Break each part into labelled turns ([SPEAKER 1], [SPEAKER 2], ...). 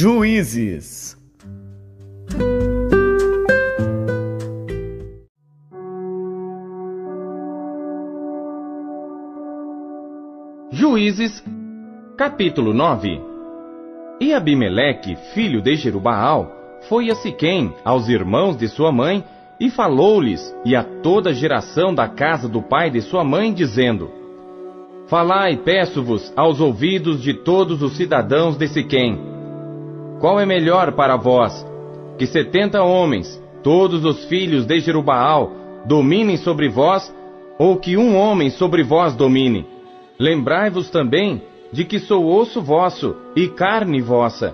[SPEAKER 1] Juízes.
[SPEAKER 2] Juízes, capítulo 9. E Abimeleque, filho de Jerubaal, foi a Siquém, aos irmãos de sua mãe, e falou-lhes, e a toda a geração da casa do pai de sua mãe, dizendo: Falai, peço-vos, aos ouvidos de todos os cidadãos de Siquém. Qual é melhor para vós? Que 70 homens, todos os filhos de Jerubaal, dominem sobre vós, ou que um homem sobre vós domine? Lembrai-vos também de que sou osso vosso e carne vossa.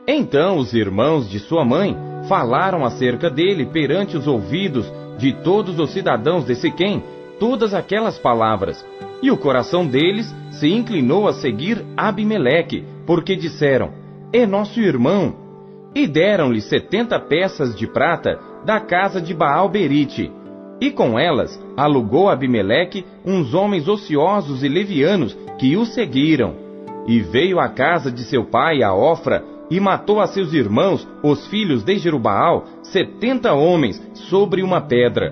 [SPEAKER 2] Então os irmãos de sua mãe falaram acerca dele perante os ouvidos de todos os cidadãos de Siquém todas aquelas palavras. E o coração deles se inclinou a seguir Abimeleque, porque disseram: É nosso irmão. E deram-lhe 70 peças de prata da casa de Baal-Berite. E com elas alugou Abimeleque uns homens ociosos e levianos que o seguiram. E veio à casa de seu pai, a Ofra, e matou a seus irmãos, os filhos de Jerubaal, 70 homens, sobre uma pedra.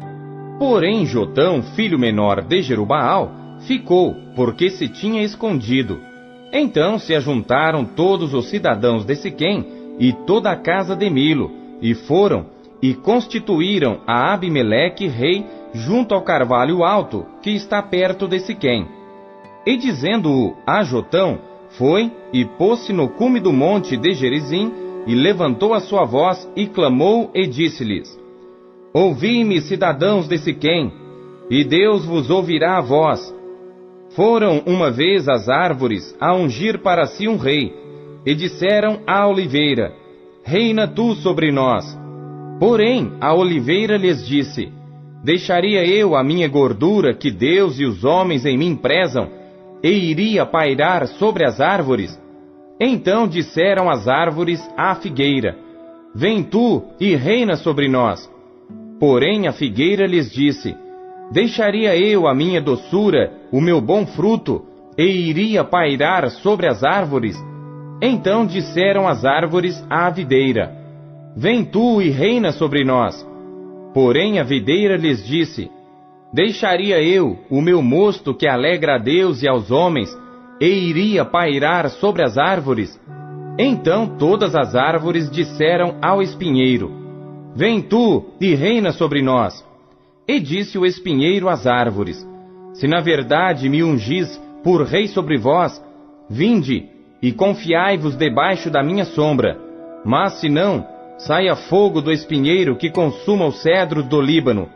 [SPEAKER 2] Porém Jotão, filho menor de Jerubaal, ficou, porque se tinha escondido. Então se ajuntaram todos os cidadãos de Siquém e toda a casa de Milo, e foram e constituíram a Abimeleque rei junto ao carvalho alto, que está perto de Siquém. E dizendo-o a Jotão, foi e pôs-se no cume do monte de Gerizim, e levantou a sua voz e clamou e disse-lhes: Ouvi-me, cidadãos de Siquém, e Deus vos ouvirá a voz. Foram uma vez as árvores a ungir para si um rei, e disseram à oliveira: Reina tu sobre nós. Porém a oliveira lhes disse: Deixaria eu a minha gordura que Deus e os homens em mim prezam, e iria pairar sobre as árvores? Então disseram as árvores à figueira: Vem tu e reina sobre nós. Porém a figueira lhes disse: Deixaria eu a minha doçura, o meu bom fruto, e iria pairar sobre as árvores? Então disseram as árvores à videira: Vem tu e reina sobre nós. Porém a videira lhes disse: Deixaria eu o meu mosto que alegra a Deus e aos homens, e iria pairar sobre as árvores? Então todas as árvores disseram ao espinheiro: Vem tu e reina sobre nós. E disse o espinheiro às árvores: Se na verdade me ungis por rei sobre vós, vinde e confiai-vos debaixo da minha sombra. Mas se não, saia fogo do espinheiro que consuma os cedros do Líbano.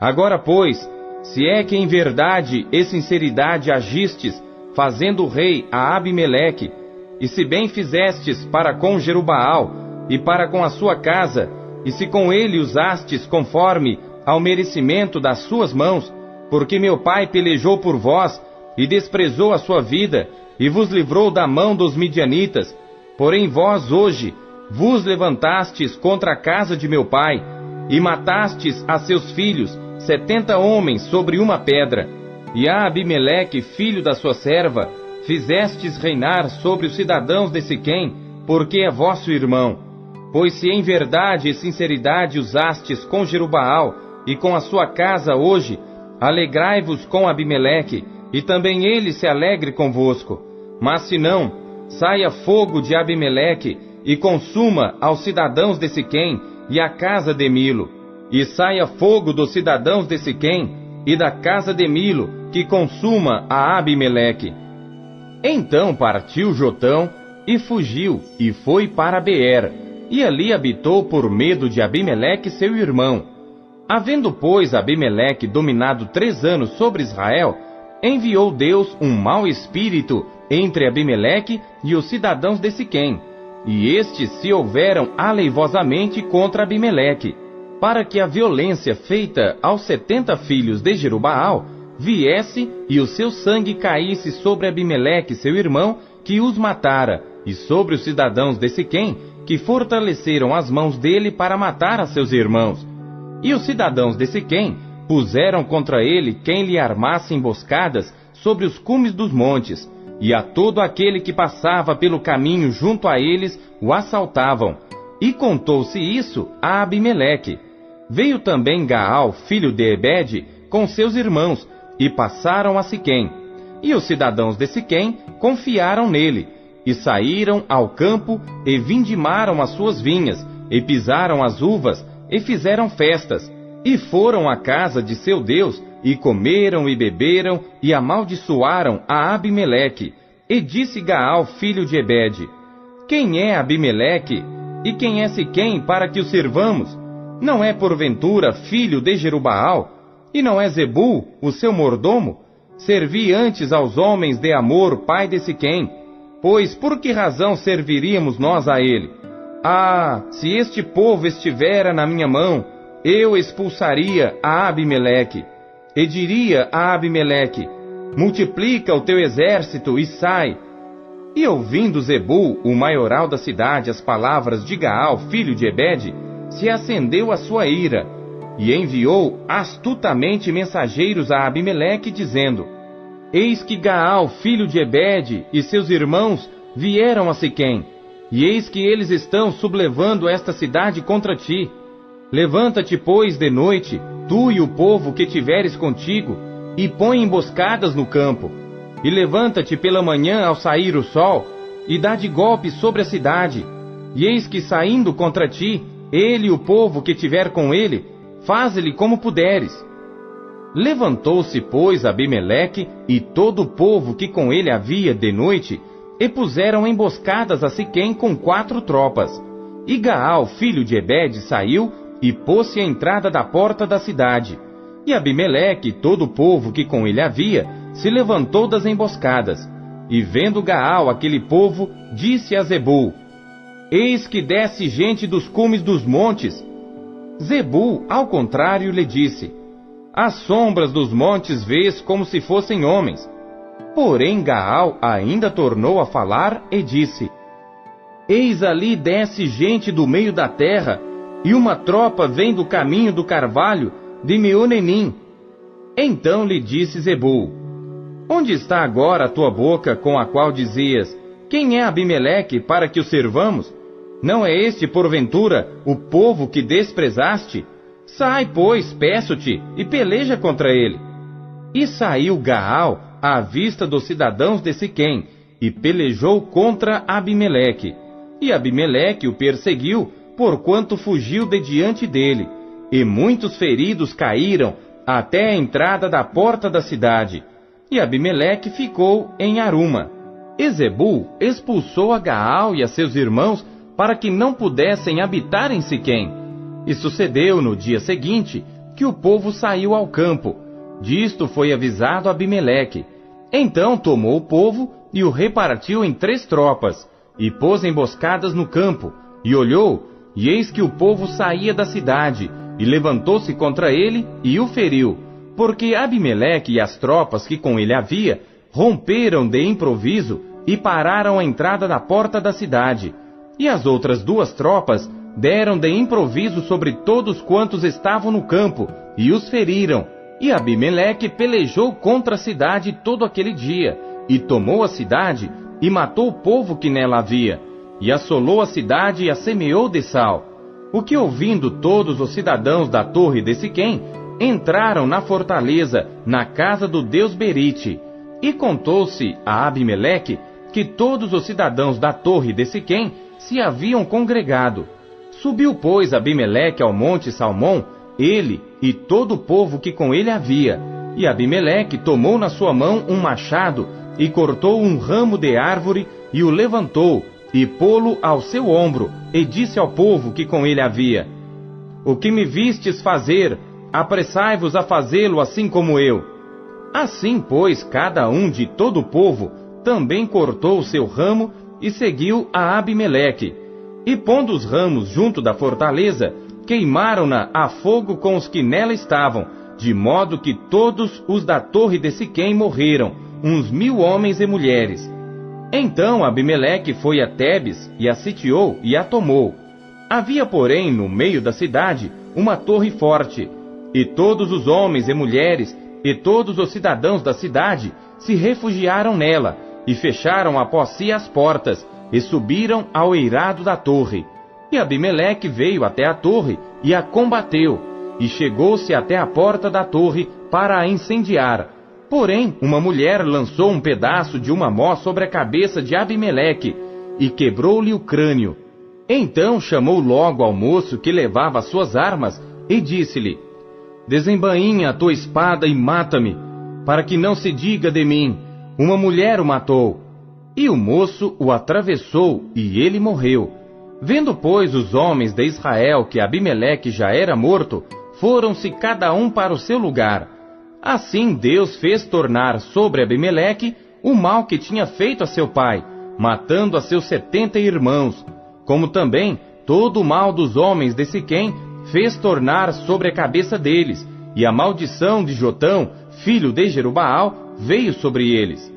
[SPEAKER 2] Agora, pois, se é que em verdade e sinceridade agistes, fazendo o rei a Abimeleque, e se bem fizestes para com Jerubaal e para com a sua casa, e se com ele usastes conforme ao merecimento das suas mãos, porque meu pai pelejou por vós e desprezou a sua vida, e vos livrou da mão dos midianitas, porém vós hoje vos levantastes contra a casa de meu pai, e matastes a seus filhos, 70 homens sobre uma pedra, e a Abimeleque, filho da sua serva, fizestes reinar sobre os cidadãos de Siquém, porque é vosso irmão. Pois se em verdade e sinceridade usastes com Jerubaal e com a sua casa hoje, alegrai-vos com Abimeleque, e também ele se alegre convosco. Mas se não, saia fogo de Abimeleque, e consuma aos cidadãos de Siquém e a casa de Milo, e saia fogo dos cidadãos de Siquém e da casa de Milo, que consuma a Abimeleque. Então partiu Jotão e fugiu, e foi para Beer, e ali habitou por medo de Abimeleque seu irmão. Havendo, pois, Abimeleque dominado 3 anos sobre Israel, enviou Deus um mau espírito entre Abimeleque e os cidadãos de Siquém, e estes se houveram aleivosamente contra Abimeleque, para que a violência feita aos 70 filhos de Jerubaal viesse e o seu sangue caísse sobre Abimeleque seu irmão, que os matara, e sobre os cidadãos de Siquém, que fortaleceram as mãos dele para matar a seus irmãos. E os cidadãos de Siquém puseram contra ele quem lhe armasse emboscadas sobre os cumes dos montes, e a todo aquele que passava pelo caminho junto a eles o assaltavam. E contou-se isso a Abimeleque. Veio também Gaal, filho de Ebede, com seus irmãos, e passaram a Siquém. E os cidadãos de Siquém confiaram nele, e saíram ao campo, e vindimaram as suas vinhas, e pisaram as uvas, e fizeram festas, e foram à casa de seu Deus, e comeram e beberam, e amaldiçoaram a Abimeleque. E disse Gaal, filho de Ebede: Quem é Abimeleque, e quem é Siquém, para que o servamos? Não é porventura filho de Jerubaal? E não é Zebul, o seu mordomo? Servi antes aos homens de Amor, pai de Siquém. Pois por que razão serviríamos nós a ele? Ah, se este povo estivera na minha mão, eu expulsaria a Abimeleque. E diria a Abimeleque: multiplica o teu exército e sai. E ouvindo Zebul, o maioral da cidade, as palavras de Gaal, filho de Ebede, se acendeu a sua ira, e enviou astutamente mensageiros a Abimeleque, dizendo: Eis que Gaal, filho de Ebede, e seus irmãos vieram a Siquém, e eis que eles estão sublevando esta cidade contra ti. Levanta-te, pois, de noite, tu e o povo que tiveres contigo, e põe emboscadas no campo. E levanta-te pela manhã ao sair o sol, e dá de golpe sobre a cidade. E eis que, saindo contra ti, ele e o povo que tiver com ele, faze-lhe como puderes. Levantou-se, pois, Abimeleque e todo o povo que com ele havia de noite, e puseram emboscadas a Siquém com 4 tropas. E Gaal, filho de Ebede, saiu e pôs-se à entrada da porta da cidade. E Abimeleque e todo o povo que com ele havia, se levantou das emboscadas. E vendo Gaal aquele povo, disse a Zebul: Eis que desce gente dos cumes dos montes. Zebul, ao contrário, lhe disse: As sombras dos montes vês como se fossem homens. Porém Gaal ainda tornou a falar e disse: Eis ali desce gente do meio da terra, e uma tropa vem do caminho do carvalho de Meonenim. Então lhe disse Zebul: Onde está agora a tua boca com a qual dizias: Quem é Abimeleque para que o servamos? Não é este, porventura, o povo que desprezaste? Sai, pois, peço-te, e peleja contra ele. E saiu Gaal à vista dos cidadãos de Siquém, e pelejou contra Abimeleque. E Abimeleque o perseguiu, porquanto fugiu de diante dele. E muitos feridos caíram até a entrada da porta da cidade. E Abimeleque ficou em Aruma. E Zebul expulsou a Gaal e a seus irmãos, para que não pudessem habitar em Siquém. E sucedeu no dia seguinte, que o povo saiu ao campo. Disto foi avisado Abimeleque. Então tomou o povo e o repartiu em 3 tropas, e pôs emboscadas no campo, e olhou, e eis que o povo saía da cidade, e levantou-se contra ele, e o feriu, porque Abimeleque e as tropas que com ele havia, romperam de improviso, e pararam a entrada da porta da cidade. E as outras 2 tropas deram de improviso sobre todos quantos estavam no campo, e os feriram. E Abimeleque pelejou contra a cidade todo aquele dia, e tomou a cidade, e matou o povo que nela havia, e assolou a cidade e a semeou de sal. O que ouvindo todos os cidadãos da torre de Siquém, entraram na fortaleza, na casa do deus Berite. E contou-se a Abimeleque que todos os cidadãos da torre de Siquém se haviam congregado. Subiu, pois, Abimeleque ao monte Salmão, ele e todo o povo que com ele havia. E Abimeleque tomou na sua mão um machado, e cortou um ramo de árvore, e o levantou, e pô-lo ao seu ombro, e disse ao povo que com ele havia: O que me vistes fazer, apressai-vos a fazê-lo assim como eu. Assim, pois, cada um de todo o povo também cortou o seu ramo, e seguiu a Abimeleque. E pondo os ramos junto da fortaleza, queimaram-na a fogo com os que nela estavam, de modo que todos os da torre de Siquém morreram, uns 1000 homens e mulheres. Então Abimeleque foi a Tebes, e a sitiou e a tomou. Havia, porém, no meio da cidade, uma torre forte, e todos os homens e mulheres, e todos os cidadãos da cidade, se refugiaram nela, e fecharam após si as portas, e subiram ao eirado da torre. E Abimeleque veio até a torre e a combateu, e chegou-se até a porta da torre para a incendiar. Porém, uma mulher lançou um pedaço de uma mó sobre a cabeça de Abimeleque, e quebrou-lhe o crânio. Então chamou logo ao moço que levava as suas armas, e disse-lhe: desembainha a tua espada e mata-me, para que não se diga de mim, uma mulher o matou. E o moço o atravessou, e ele morreu. Vendo, pois, os homens de Israel que Abimeleque já era morto, foram-se cada um para o seu lugar. Assim Deus fez tornar sobre Abimeleque o mal que tinha feito a seu pai, matando a seus 70 irmãos, como também todo o mal dos homens de Siquém fez tornar sobre a cabeça deles, e a maldição de Jotão, filho de Jerubaal, veio sobre eles.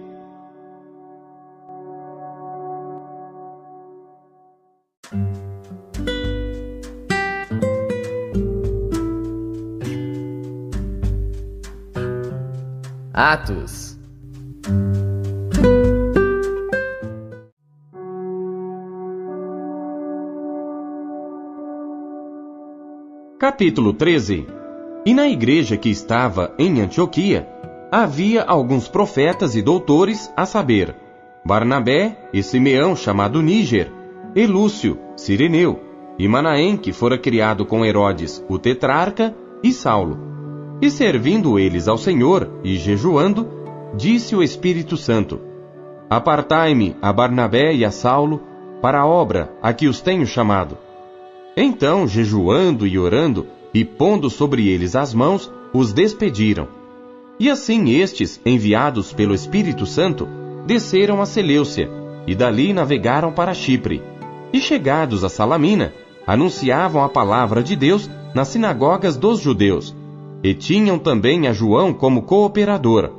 [SPEAKER 1] Atos.
[SPEAKER 2] Capítulo 13. E na igreja que estava em Antioquia, havia alguns profetas e doutores, a saber, Barnabé e Simeão chamado Níger, e Lúcio, Cireneu, e Manaém, que fora criado com Herodes, o tetrarca, e Saulo. E servindo eles ao Senhor, e jejuando, disse o Espírito Santo: apartai-me a Barnabé e a Saulo para a obra a que os tenho chamado. Então, jejuando e orando, e pondo sobre eles as mãos, os despediram. E assim estes, enviados pelo Espírito Santo, desceram a Seleucia, e dali navegaram para Chipre. E chegados a Salamina, anunciavam a palavra de Deus nas sinagogas dos judeus, e tinham também a João como cooperador.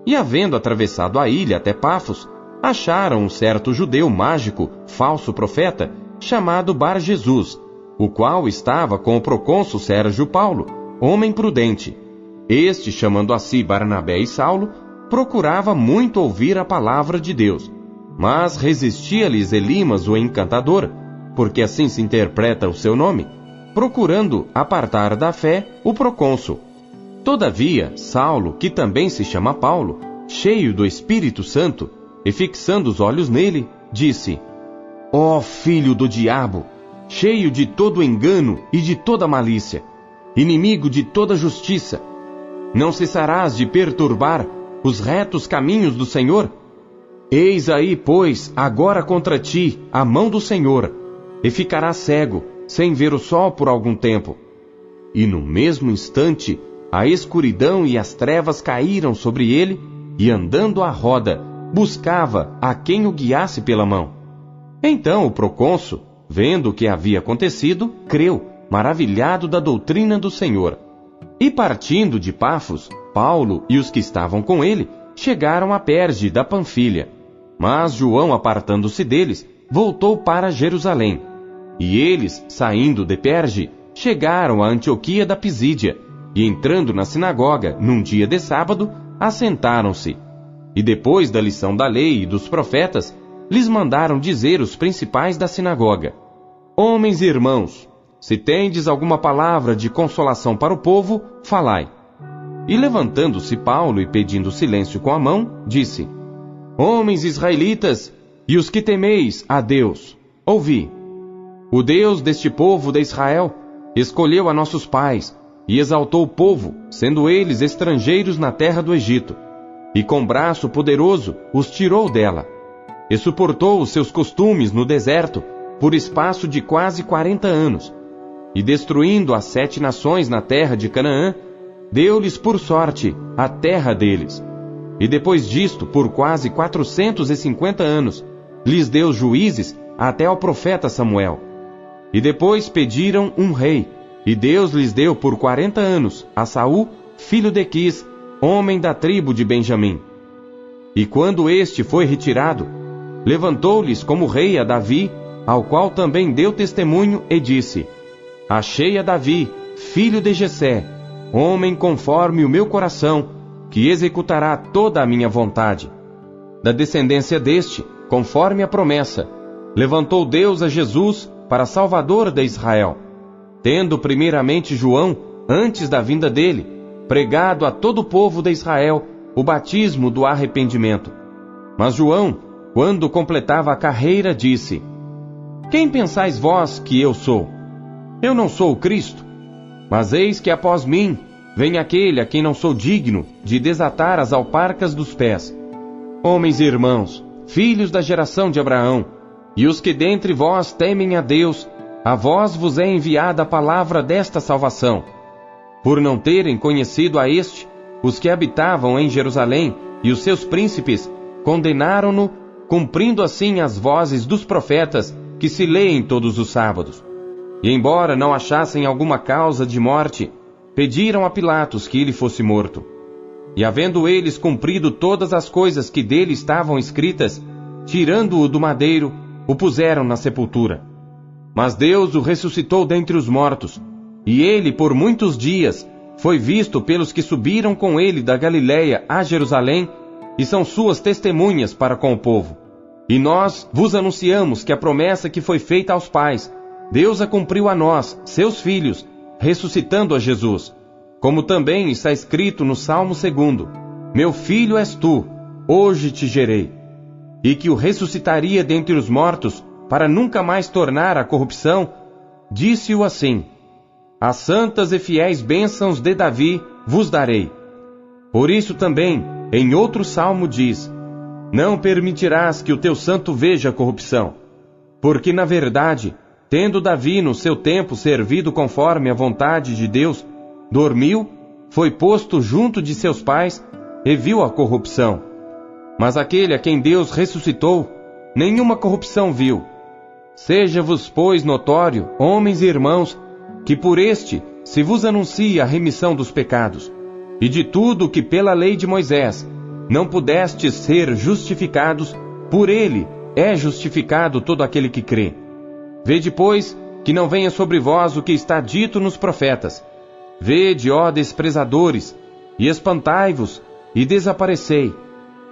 [SPEAKER 2] E havendo atravessado a ilha até Pafos, acharam um certo judeu mágico, falso profeta, chamado Bar-Jesus, o qual estava com o procônsul Sérgio Paulo, homem prudente. Este, chamando a si Barnabé e Saulo, procurava muito ouvir a palavra de Deus, mas resistia-lhes Elimas o encantador, porque assim se interpreta o seu nome, procurando apartar da fé o procônsul. Todavia, Saulo, que também se chama Paulo, cheio do Espírito Santo, e fixando os olhos nele, disse: ó filho do diabo, cheio de todo engano e de toda malícia, inimigo de toda justiça, não cessarás de perturbar os retos caminhos do Senhor? Eis aí, pois, agora contra ti a mão do Senhor, e ficarás cego, sem ver o sol por algum tempo. E no mesmo instante, a escuridão e as trevas caíram sobre ele, e andando à roda, buscava a quem o guiasse pela mão. Então o procônsul, vendo o que havia acontecido, creu, maravilhado da doutrina do Senhor. E partindo de Pafos, Paulo e os que estavam com ele chegaram a Perge da Panfilha. Mas João, apartando-se deles, voltou para Jerusalém. E eles, saindo de Perge, chegaram a Antioquia da Pisídia, e entrando na sinagoga, num dia de sábado, assentaram-se. E depois da lição da lei e dos profetas, lhes mandaram dizer os principais da sinagoga: homens e irmãos, se tendes alguma palavra de consolação para o povo, falai. E levantando-se Paulo e pedindo silêncio com a mão, disse: homens israelitas, e os que temeis a Deus, ouvi. O Deus deste povo de Israel escolheu a nossos pais e exaltou o povo, sendo eles estrangeiros na terra do Egito, e com braço poderoso os tirou dela, e suportou os seus costumes no deserto por espaço de quase 40 anos, e destruindo as 7 nações na terra de Canaã, deu-lhes por sorte a terra deles. E depois disto, por quase 450 anos, lhes deu juízes até ao profeta Samuel. E depois pediram um rei, e Deus lhes deu por 40 anos a Saul, filho de Quis, homem da tribo de Benjamim. E quando este foi retirado, levantou-lhes como rei a Davi, ao qual também deu testemunho e disse: achei a Davi, filho de Jessé, homem conforme o meu coração, que executará toda a minha vontade. da descendência deste, conforme a promessa, levantou Deus a Jesus para Salvador de Israel, tendo primeiramente João, antes da vinda dele, pregado a todo o povo de Israel o batismo do arrependimento. Mas João, quando completava a carreira, disse: Quem pensais vós que eu sou? Eu não sou o Cristo, mas eis que após mim vem aquele a quem não sou digno de desatar as alparcas dos pés. Homens e irmãos, filhos da geração de Abraão, e os que dentre vós temem a Deus, a vós vos é enviada a palavra desta salvação. Por não terem conhecido a este, os que habitavam em Jerusalém e os seus príncipes condenaram-no, cumprindo assim as vozes dos profetas que se leem todos os sábados. E embora não achassem alguma causa de morte, pediram a Pilatos que ele fosse morto. E havendo eles cumprido todas as coisas que dele estavam escritas, tirando-o do madeiro, o puseram na sepultura. Mas Deus o ressuscitou dentre os mortos, e ele por muitos dias foi visto pelos que subiram com ele da Galiléia a Jerusalém, e são suas testemunhas para com o povo. E nós vos anunciamos que a promessa que foi feita aos pais, Deus a cumpriu a nós, seus filhos, ressuscitando a Jesus. Como também está escrito no Salmo 2: Meu filho és tu, hoje te gerei. E que o ressuscitaria dentre os mortos, para nunca mais tornar à corrupção, disse-o assim: As santas e fiéis bênçãos de Davi vos darei. Por isso também, em outro salmo diz: Não permitirás que o teu santo veja a corrupção. Porque, na verdade, tendo Davi no seu tempo servido conforme a vontade de Deus, dormiu, foi posto junto de seus pais e viu a corrupção. Mas aquele a quem Deus ressuscitou, nenhuma corrupção viu. Seja-vos, pois, notório, homens e irmãos, que por este se vos anuncia a remissão dos pecados, e de tudo que pela lei de Moisés não pudestes ser justificados, por ele é justificado todo aquele que crê. Vede, pois, que não venha sobre vós o que está dito nos profetas. Vede, ó desprezadores, e espantai-vos, e desaparecei,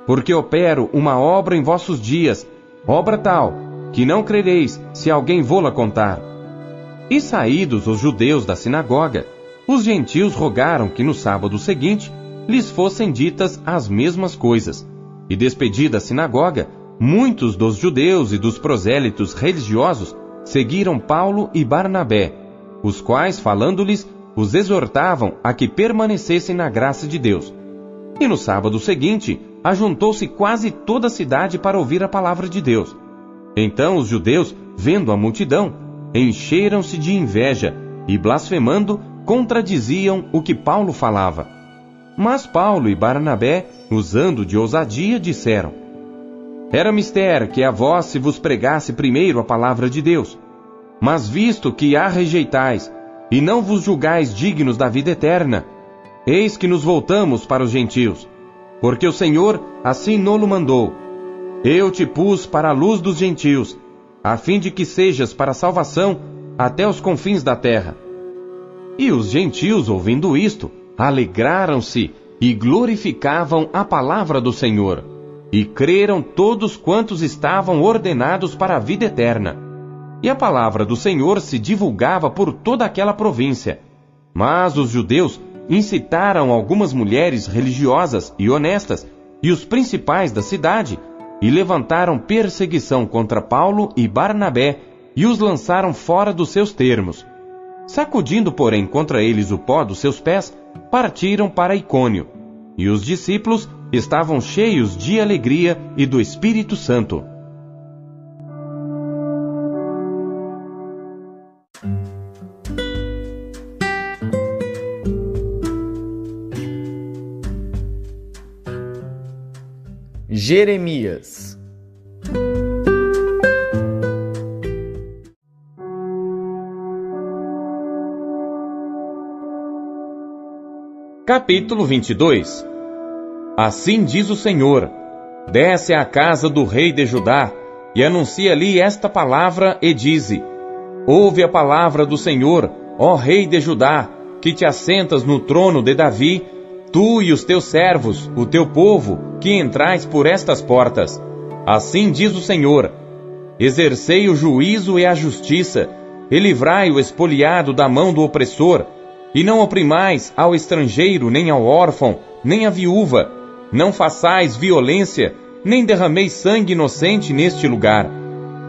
[SPEAKER 2] porque opero uma obra em vossos dias, obra tal, que não crereis se alguém vô-la contar. E saídos os judeus da sinagoga, os gentios rogaram que no sábado seguinte lhes fossem ditas as mesmas coisas. E despedida a sinagoga, muitos dos judeus e dos prosélitos religiosos seguiram Paulo e Barnabé, os quais, falando-lhes, os exortavam a que permanecessem na graça de Deus. E no sábado seguinte, ajuntou-se quase toda a cidade para ouvir a palavra de Deus. Então os judeus, vendo a multidão, encheram-se de inveja e, blasfemando, contradiziam o que Paulo falava. Mas Paulo e Barnabé, usando de ousadia, disseram: Era mister que a vós se vos pregasse primeiro a palavra de Deus. Mas visto que a rejeitais, e não vos julgais dignos da vida eterna, eis que nos voltamos para os gentios, porque o Senhor assim no-lo mandou: Eu te pus para a luz dos gentios, a fim de que sejas para a salvação até os confins da terra. E os gentios, ouvindo isto, alegraram-se e glorificavam a palavra do Senhor, e creram todos quantos estavam ordenados para a vida eterna. E a palavra do Senhor se divulgava por toda aquela província. Mas os judeus incitaram algumas mulheres religiosas e honestas e os principais da cidade, e levantaram perseguição contra Paulo e Barnabé, e os lançaram fora dos seus termos. Sacudindo, porém, contra eles o pó dos seus pés, partiram para Icônio. E os discípulos estavam cheios de alegria e do Espírito Santo.
[SPEAKER 1] Jeremias.
[SPEAKER 2] Capítulo 22. Assim diz o Senhor: Desce à casa do rei de Judá, e anuncia-lhe esta palavra, e dize: Ouve a palavra do Senhor, ó rei de Judá, que te assentas no trono de Davi, tu e os teus servos, o teu povo, que entrais por estas portas. Assim diz o Senhor: exercei o juízo e a justiça, e livrai o expoliado da mão do opressor, e não oprimais ao estrangeiro, nem ao órfão, nem à viúva. Não façais violência, nem derrameis sangue inocente neste lugar.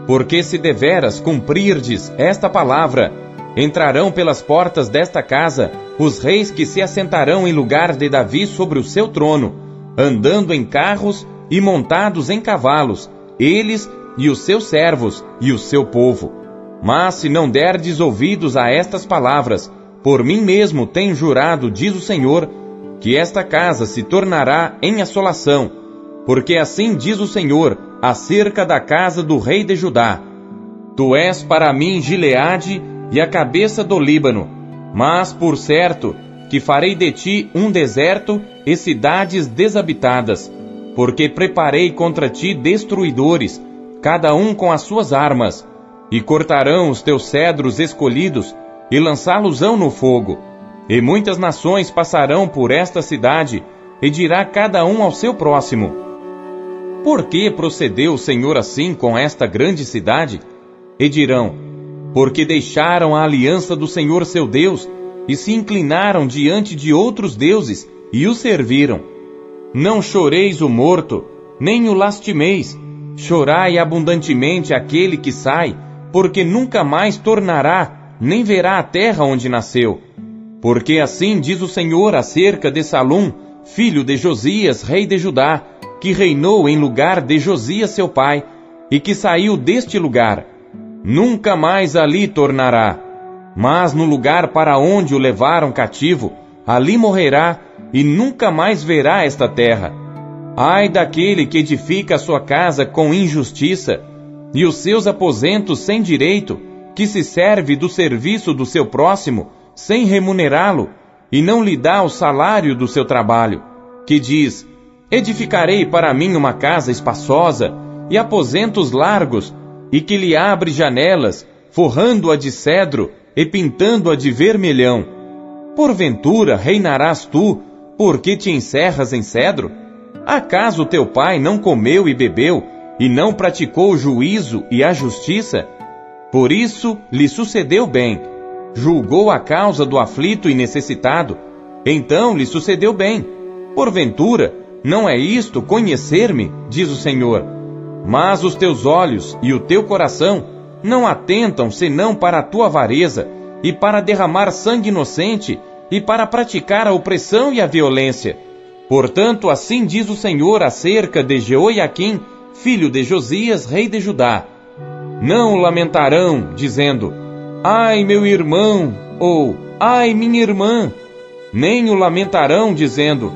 [SPEAKER 2] Porque se deveras cumprirdes esta palavra, entrarão pelas portas desta casa os reis que se assentarão em lugar de Davi sobre o seu trono, andando em carros e montados em cavalos, eles e os seus servos e o seu povo. Mas se não derdes ouvidos a estas palavras, por mim mesmo tenho jurado, diz o Senhor, que esta casa se tornará em assolação, porque assim diz o Senhor acerca da casa do rei de Judá: tu és para mim Gileade e a cabeça do Líbano, mas por certo que farei de ti um deserto e cidades desabitadas, porque preparei contra ti destruidores, cada um com as suas armas, e cortarão os teus cedros escolhidos, e lançá-los-ão no fogo. E muitas nações passarão por esta cidade, e dirá cada um ao seu próximo: por que procedeu o Senhor assim com esta grande cidade? E dirão: porque deixaram a aliança do Senhor seu Deus, e se inclinaram diante de outros deuses, e os serviram. Não choreis o morto, nem o lastimeis, chorai abundantemente aquele que sai, porque nunca mais tornará, nem verá a terra onde nasceu. Porque assim diz o Senhor acerca de Salum, filho de Josias, rei de Judá, que reinou em lugar de Josias seu pai, e que saiu deste lugar: nunca mais ali tornará, mas no lugar para onde o levaram cativo, ali morrerá, e nunca mais verá esta terra. Ai daquele que edifica a sua casa com injustiça, e os seus aposentos sem direito, que se serve do serviço do seu próximo, sem remunerá-lo, e não lhe dá o salário do seu trabalho, que diz: edificarei para mim uma casa espaçosa, e aposentos largos, e que lhe abre janelas, forrando-a de cedro, e pintando-a de vermelhão. Porventura reinarás tu, porque te encerras em cedro? Acaso teu pai não comeu e bebeu, e não praticou o juízo e a justiça? Por isso lhe sucedeu bem. Julgou a causa do aflito e necessitado, então lhe sucedeu bem. Porventura, não é isto conhecer-me, diz o Senhor? Mas os teus olhos e o teu coração não atentam senão para a tua avareza, e para derramar sangue inocente, e para praticar a opressão e a violência. Portanto, assim diz o Senhor acerca de Jeoiaquim, filho de Josias, rei de Judá: não o lamentarão, dizendo: ai, meu irmão, ou ai, minha irmã. Nem o lamentarão, dizendo: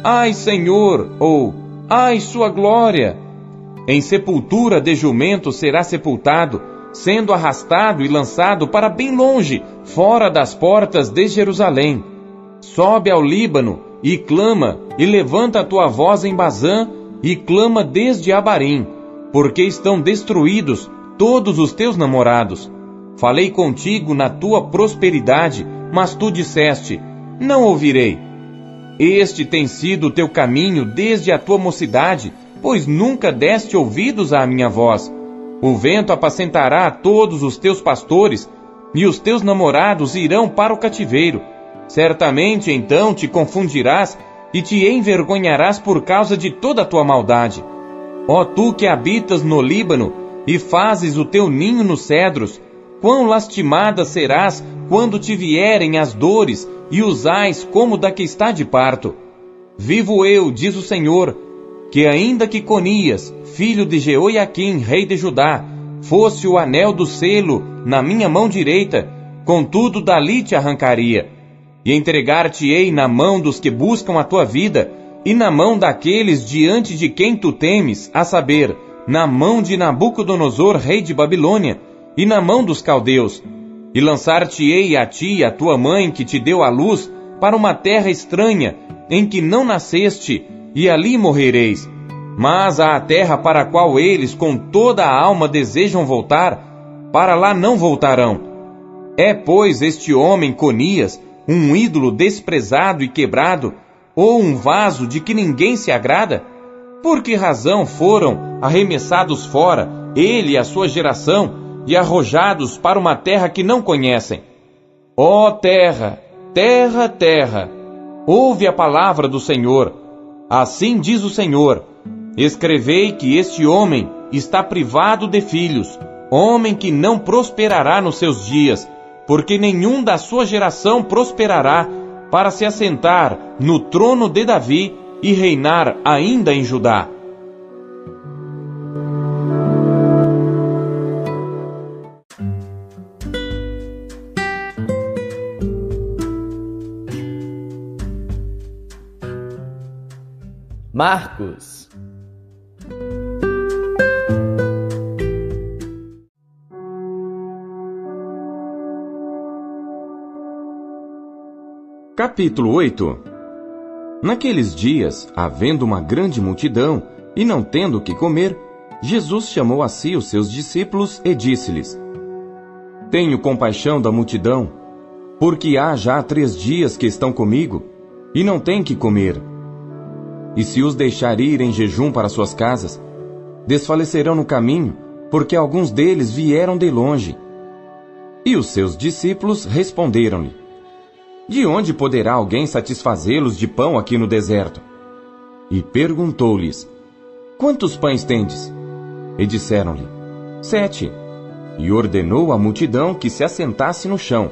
[SPEAKER 2] ai, Senhor, ou ai, sua glória. Em sepultura de jumento será sepultado, sendo arrastado e lançado para bem longe, fora das portas de Jerusalém. Sobe ao Líbano, e clama, e levanta a tua voz em Bazã, e clama desde Abarim, porque estão destruídos todos os teus namorados. Falei contigo na tua prosperidade, mas tu disseste: não ouvirei. Este tem sido o teu caminho desde a tua mocidade, pois nunca deste ouvidos à minha voz. O vento apacentará todos os teus pastores, e os teus namorados irão para o cativeiro. Certamente então te confundirás, e te envergonharás por causa de toda a tua maldade. Ó tu que habitas no Líbano, e fazes o teu ninho nos cedros, quão lastimada serás quando te vierem as dores, e usais como da que está de parto. Vivo eu, diz o Senhor, que ainda que Conias, filho de Jeoiaquim, rei de Judá, fosse o anel do selo na minha mão direita, contudo dali te arrancaria, e entregar-te-ei na mão dos que buscam a tua vida, e na mão daqueles diante de quem tu temes, a saber, na mão de Nabucodonosor, rei de Babilônia, e na mão dos caldeus. E lançar-te-ei a ti e a tua mãe que te deu à luz para uma terra estranha, em que não nasceste, e ali morrereis. Mas à terra para a qual eles com toda a alma desejam voltar, para lá não voltarão. É, pois, este homem Conias, um ídolo desprezado e quebrado, ou um vaso de que ninguém se agrada? Por que razão foram arremessados fora, ele e a sua geração, e arrojados para uma terra que não conhecem? Ó terra, terra, terra, ouve a palavra do Senhor. Assim diz o Senhor: escrevei que este homem está privado de filhos, homem que não prosperará nos seus dias, porque nenhum da sua geração prosperará para se assentar no trono de Davi e reinar ainda em Judá.
[SPEAKER 1] Marcos.
[SPEAKER 2] Capítulo 8. Naqueles dias, havendo uma grande multidão, e não tendo o que comer, Jesus chamou a si os seus discípulos e disse-lhes: Tenho compaixão da multidão, porque há já 3 dias que estão comigo, e não têm que comer. E se os deixar ir em jejum para suas casas, desfalecerão no caminho, porque alguns deles vieram de longe. E os seus discípulos responderam-lhe: De onde poderá alguém satisfazê-los de pão aqui no deserto? E perguntou-lhes: Quantos pães tendes? E disseram-lhe: 7. E ordenou à multidão que se assentasse no chão.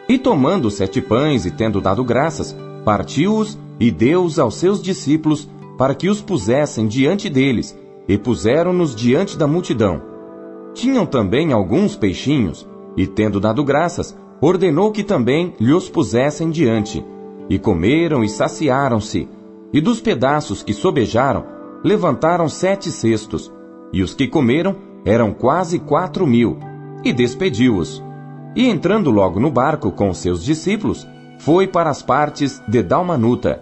[SPEAKER 2] E tomando os 7 pães e tendo dado graças, partiu-os e deu-os aos seus discípulos para que os pusessem diante deles, e puseram-nos diante da multidão. Tinham também alguns peixinhos, e tendo dado graças, ordenou que também lhos pusessem diante. E comeram e saciaram-se, e dos pedaços que sobejaram, levantaram 7 cestos, e os que comeram eram quase 4.000, e despediu-os. E entrando logo no barco com os seus discípulos, foi para as partes de Dalmanuta.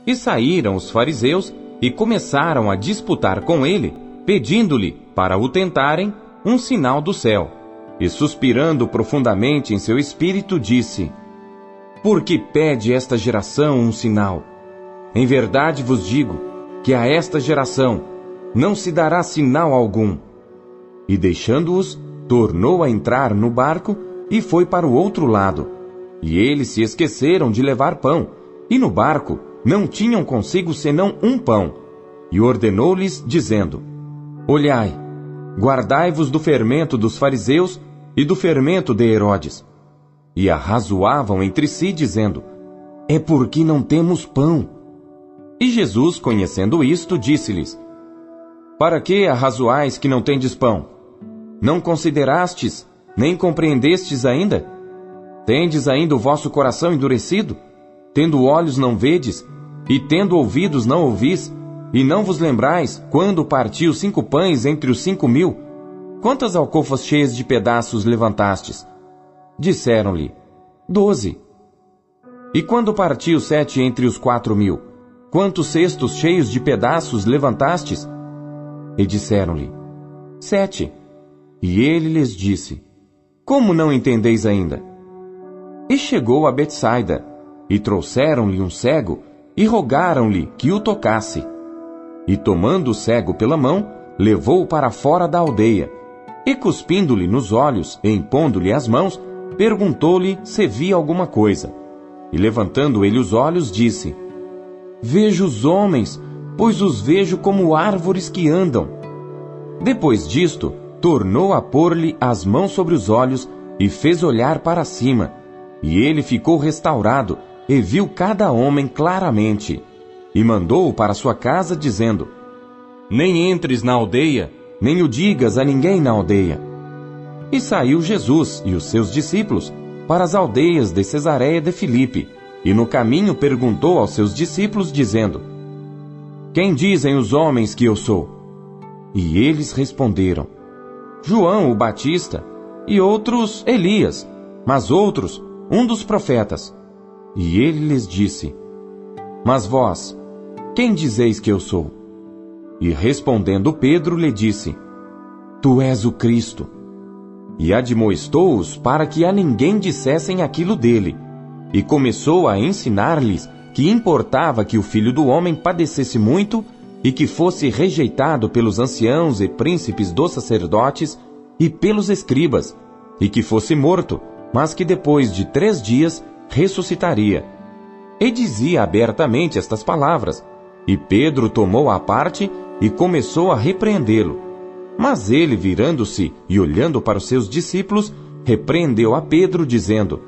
[SPEAKER 2] E saíram os fariseus e começaram a disputar com ele, pedindo-lhe, para o tentarem, um sinal do céu. E suspirando profundamente em seu espírito, disse: Por que pede esta geração um sinal? Em verdade vos digo, que a esta geração não se dará sinal algum. E deixando-os, tornou a entrar no barco e foi para o outro lado. E eles se esqueceram de levar pão, e no barco não tinham consigo senão um pão. E ordenou-lhes, dizendo: Olhai, guardai-vos do fermento dos fariseus e do fermento de Herodes. E arrazoavam entre si, dizendo: É porque não temos pão. E Jesus, conhecendo isto, disse-lhes: Para que arrazoais que não tendes pão? Não considerastes, nem compreendestes ainda? Tendes ainda o vosso coração endurecido? Tendo olhos não vedes, e tendo ouvidos não ouvis, e não vos lembrais, quando parti os 5 pães entre os 5.000? Quantas alcofas cheias de pedaços levantastes? Disseram-lhe: 12. E quando parti os 7 entre os 4.000, quantos cestos cheios de pedaços levantastes? E disseram-lhe: 7. E ele lhes disse: Como não entendeis ainda? E chegou a Betsaida, e trouxeram-lhe um cego, e rogaram-lhe que o tocasse. E tomando o cego pela mão, levou-o para fora da aldeia, e cuspindo-lhe nos olhos, e impondo-lhe as mãos, perguntou-lhe se via alguma coisa. E levantando ele os olhos, disse: Vejo os homens, pois os vejo como árvores que andam. Depois disto, tornou a pôr-lhe as mãos sobre os olhos, e fez olhar para cima. E ele ficou restaurado, e viu cada homem claramente. E mandou-o para sua casa, dizendo: Nem entres na aldeia, nem o digas a ninguém na aldeia. E saiu Jesus e os seus discípulos para as aldeias de Cesareia de Filipe, e no caminho perguntou aos seus discípulos, dizendo: Quem dizem os homens que eu sou? E eles responderam: João o Batista, e outros Elias, mas outros um dos profetas. E ele lhes disse: Mas vós, quem dizeis que eu sou? E respondendo Pedro lhe disse: Tu és o Cristo. E admoestou-os para que a ninguém dissessem aquilo dele, e começou a ensinar-lhes que importava que o Filho do Homem padecesse muito e que fosse rejeitado pelos anciãos e príncipes dos sacerdotes e pelos escribas, e que fosse morto, mas que depois de 3 dias ressuscitaria. E dizia abertamente estas palavras, e Pedro tomou à parte e começou a repreendê-lo. Mas ele, virando-se e olhando para os seus discípulos, repreendeu a Pedro, dizendo: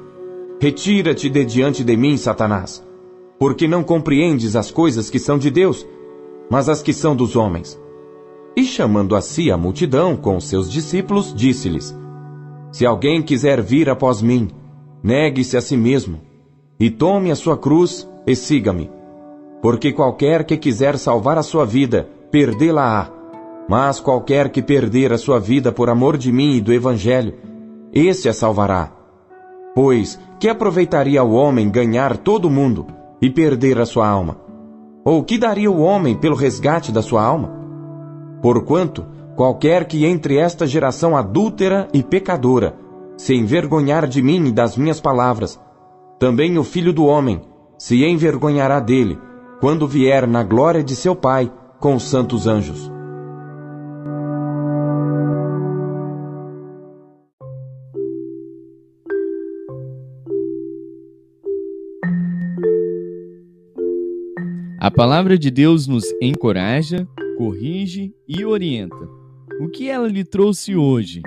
[SPEAKER 2] Retira-te de diante de mim, Satanás, porque não compreendes as coisas que são de Deus, mas as que são dos homens. E chamando a si a multidão com os seus discípulos, disse-lhes: Se alguém quiser vir após mim, negue-se a si mesmo, e tome a sua cruz e siga-me. Porque qualquer que quiser salvar a sua vida, perdê-la-á. Mas qualquer que perder a sua vida por amor de mim e do Evangelho, esse a salvará. Pois, que aproveitaria o homem ganhar todo o mundo e perder a sua alma? Ou que daria o homem pelo resgate da sua alma? Porquanto, qualquer que entre esta geração adúltera e pecadora se envergonhar de mim e das minhas palavras, também o Filho do Homem se envergonhará dele, quando vier na glória de seu Pai com os santos anjos.
[SPEAKER 1] A palavra de Deus nos encoraja, corrige e orienta. O que ela lhe trouxe hoje?